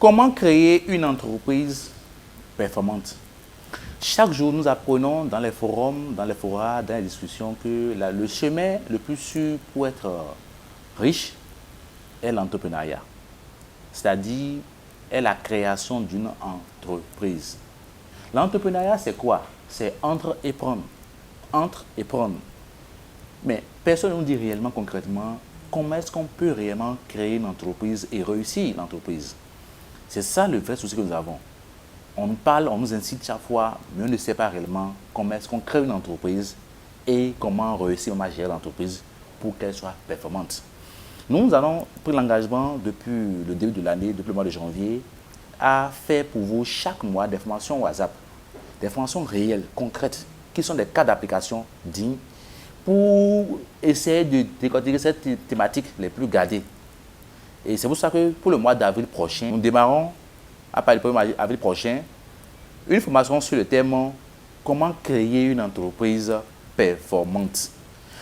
Comment créer une entreprise performante? Chaque jour, nous apprenons dans les forums, dans les forats, dans les discussions que le chemin le plus sûr pour être riche est l'entrepreneuriat. C'est-à-dire, est la création d'une entreprise. L'entrepreneuriat, c'est quoi? C'est entre et prendre. Entre et prendre. Mais personne ne nous dit réellement, concrètement, comment est-ce qu'on peut réellement créer une entreprise et réussir l'entreprise. C'est ça le vrai souci que nous avons. On nous parle, on nous incite chaque fois, mais on ne sait pas réellement comment est-ce qu'on crée une entreprise et comment réussir à gérer l'entreprise pour qu'elle soit performante. Nous avons pris l'engagement depuis le début de l'année, depuis le mois de janvier, à faire pour vous chaque mois des formations WhatsApp, des formations réelles, concrètes, qui sont des cas d'application dignes pour essayer de décortiquer ces thématiques les plus gardées. Et c'est pour ça que pour le mois d'avril prochain, nous démarrons, à partir du 1er avril prochain, une formation sur le thème « Comment créer une entreprise performante ».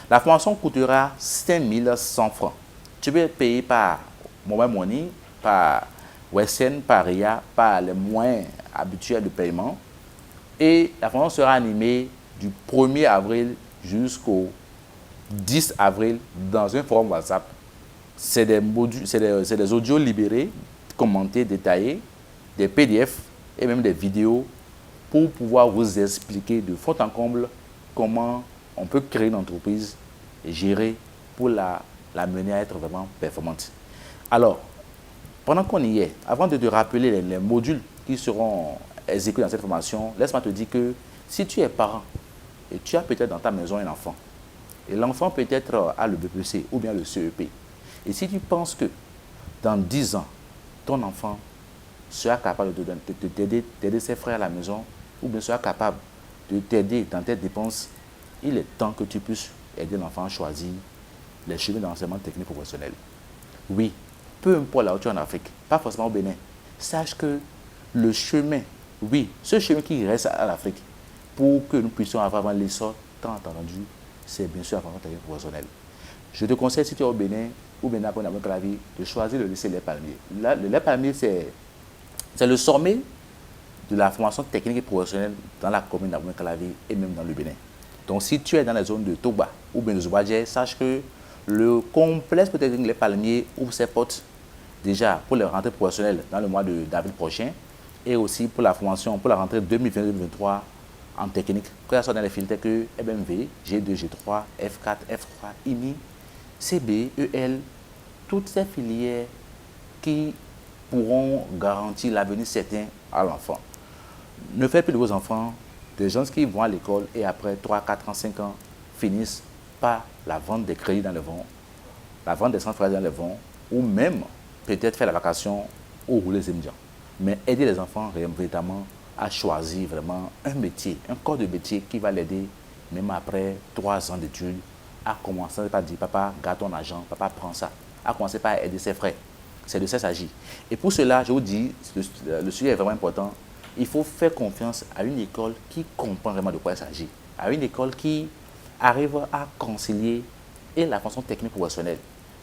La formation coûtera 5 100 francs. Tu peux payer par Mobile Money, par Western, par RIA, par les moyens habituels de paiement. Et la formation sera animée du 1er avril jusqu'au 10 avril dans un forum WhatsApp. C'est des audios libérés, commentés, détaillés, des PDF et même des vidéos pour pouvoir vous expliquer de fond en comble comment on peut créer une entreprise et gérer pour la mener à être vraiment performante. Alors, pendant qu'on y est, avant de te rappeler les modules qui seront exécutés dans cette formation, laisse-moi te dire que si tu es parent et tu as peut-être dans ta maison un enfant, et l'enfant peut-être a le BPC ou bien le CEP, et si tu penses que dans 10 ans, ton enfant sera capable de t'aider ses frères à la maison, ou bien sera capable de t'aider dans tes dépenses, il est temps que tu puisses aider l'enfant à choisir les chemins d'enseignement technique professionnel. Oui, peu importe là où tu es en Afrique, pas forcément au Bénin, sache que le chemin, oui, ce chemin qui reste à l'Afrique, pour que nous puissions avoir l'essor tant entendu, c'est bien sûr la formation technique professionnelle. Je te conseille, si tu es au Bénin, ou bien après la Clavier, de choisir le lycée Les Palmiers. Là, le Les Palmiers, c'est le sommet de la formation technique et professionnelle dans la commune d'Abouin Clavier et même dans le Bénin. Donc, si tu es dans la zone de Toba ou bien de Zouadje, sache que le complexe peut-être Les Palmiers ouvre ses portes déjà pour les rentrées professionnelles dans le mois d'avril prochain et aussi pour la formation, pour la rentrée 2022-2023 en technique, que ce soit dans les filières que MMV, G2, G3, F4, F3, IMI, CB, EL, toutes ces filières qui pourront garantir l'avenir certain à l'enfant. Ne faites plus de vos enfants des gens qui vont à l'école et après 3, 4 ans, 5 ans finissent par la vente des crédits dans le vent, la vente des centres dans le vent, ou même peut-être faire la vacation ou rouler les médias. Mais aider les enfants véritablement à choisir vraiment un métier, un corps de métier qui va l'aider même après 3 ans d'études à commencer par dire papa, garde ton argent, papa prend ça, à commencer par aider ses frères. C'est de ça qu'il s'agit. Et pour cela, je vous dis, le sujet est vraiment important. Il faut faire confiance à une école qui comprend vraiment de quoi il s'agit, à une école qui arrive à concilier et la fonction technique professionnelle.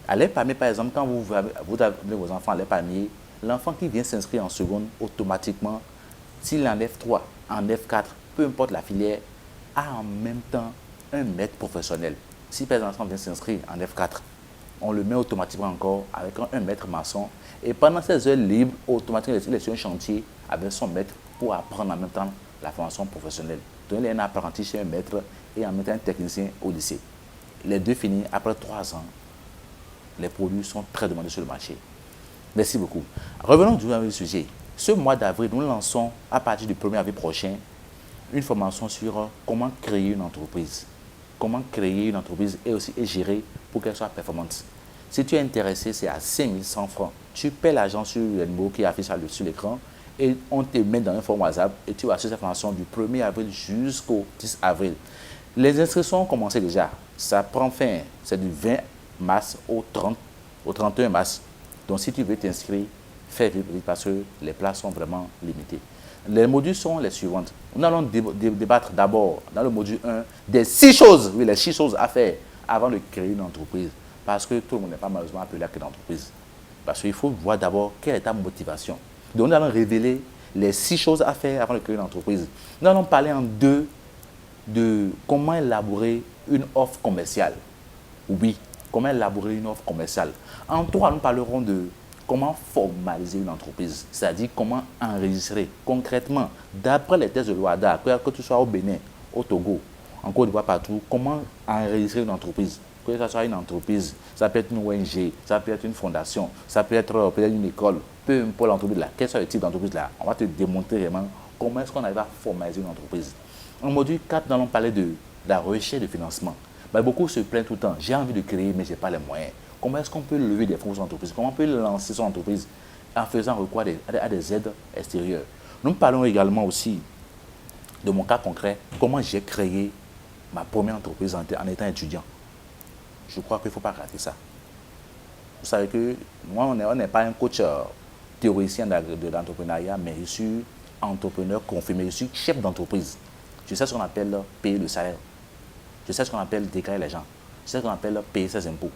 À l'EPAMI, par exemple, quand vous avez vos enfants à l'EPAMI, l'enfant qui vient s'inscrire en seconde, automatiquement, s'il est en F3, en F4, peu importe la filière, a en même temps un maître professionnel. Si par exemple l'enfant vient s'inscrire en F4, on le met automatiquement encore avec un maître maçon. Et pendant ces heures libres, automatiquement, il est sur un chantier avec son maître pour apprendre en même temps la formation professionnelle. Donc, il est un apprenti chez un maître et en même temps un technicien au lycée. Les deux finis après 3 ans. Les produits sont très demandés sur le marché. Merci beaucoup. Revenons du sujet. Ce mois d'avril, nous lançons à partir du 1er avril prochain une formation sur comment créer une entreprise. Comment créer une entreprise et aussi gérer pour qu'elle soit performante. Si tu es intéressé, c'est à 5 100 francs. Tu paies l'argent sur le numéro qui affiche sur l'écran et on te met dans un forum WhatsApp et tu vas suivre cette formation du 1er avril jusqu'au 10 avril. Les inscriptions ont commencé déjà. Ça prend fin, c'est du 20 mars au 31 mars. Donc si tu veux t'inscrire, fais vite parce que les places sont vraiment limitées. Les modules sont les suivantes. Nous allons débattre d'abord dans le module 1 des 6 choses, oui, les 6 choses à faire avant de créer une entreprise. Parce que tout le monde n'est pas malheureusement appelé à créer une entreprise. Parce qu'il faut voir d'abord quelle est ta motivation. Donc, nous allons révéler les 6 choses à faire avant de créer une entreprise. Nous allons parler en deux de comment élaborer une offre commerciale. Oui, comment élaborer une offre commerciale. En 3, nous parlerons de comment formaliser une entreprise, c'est-à-dire comment enregistrer concrètement, d'après les tests de l'OADA, que tu sois au Bénin, au Togo, en Côte d'Ivoire, partout, comment enregistrer une entreprise. Que ce soit une entreprise, ça peut être une ONG, ça peut être une fondation, ça peut être peut-être une école, peu importe l'entreprise là, quel soit le type d'entreprise là, on va te démontrer vraiment comment est-ce qu'on arrive à formaliser une entreprise. En module 4, nous allons parler de la recherche de financement. Ben, beaucoup se plaignent tout le temps, j'ai envie de créer mais je n'ai pas les moyens. Comment est-ce qu'on peut lever des fonds sur l'entreprise? Comment on peut lancer son entreprise en faisant recours à des aides extérieures? Nous parlons également aussi de mon cas concret, comment j'ai créé ma première entreprise en étant étudiant. Je crois qu'il ne faut pas rater ça. Vous savez que moi, on n'est pas un coach théoricien de l'entrepreneuriat, mais je suis entrepreneur confirmé, je suis chef d'entreprise. Je sais ce qu'on appelle payer le salaire. Je sais ce qu'on appelle déclarer les gens. Je sais ce qu'on appelle payer ses impôts.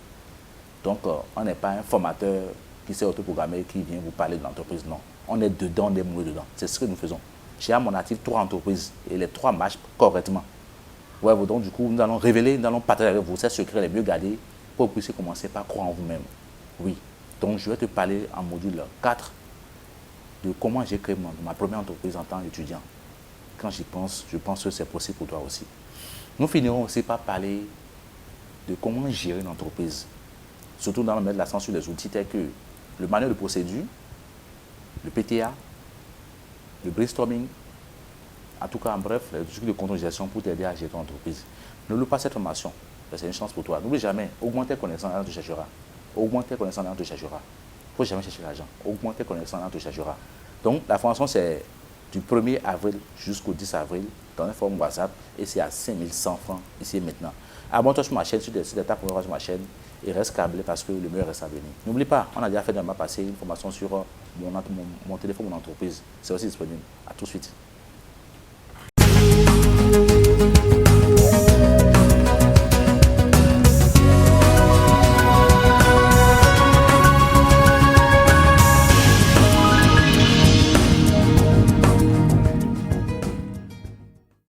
Donc, on n'est pas un formateur qui s'est autoprogrammé, qui vient vous parler de l'entreprise. Non. On est dedans, on est moulé dedans. C'est ce que nous faisons. J'ai à mon actif 3 entreprises et les 3 marchent correctement. Ouais, donc, du coup, nous allons révéler, nous allons partager avec vous ces secrets les mieux gardés pour que vous puissiez commencer par croire en vous-même. Oui. Donc, je vais te parler en module 4 de comment j'ai créé ma première entreprise en tant qu'étudiant. Quand j'y pense, je pense que c'est possible pour toi aussi. Nous finirons aussi par parler de comment gérer une entreprise. Surtout dans le mettre l'accent sur les outils tels que le manuel de procédure, le PTA, le brainstorming, en tout cas, en bref, les outils de contrôle-gestion pour t'aider à gérer ton entreprise. N'oublie pas cette formation, c'est une chance pour toi. N'oublie jamais, augmenter tes connaissances, l'argent te cherchera. Augmenter tes connaissances, l'argent te cherchera. Il ne faut jamais chercher l'argent. Augmenter tes connaissances, l'argent te cherchera. Donc, la formation, c'est du 1er avril jusqu'au 10 avril dans une forme WhatsApp et c'est à 5100 francs ici et maintenant. Abonne-toi sur ma chaîne, sur ta première fois sur ma chaîne et reste câblé parce que le meilleur reste à venir. N'oublie pas, on a déjà fait dans ma passé une formation sur mon téléphone, mon entreprise. C'est aussi disponible. À tout de suite.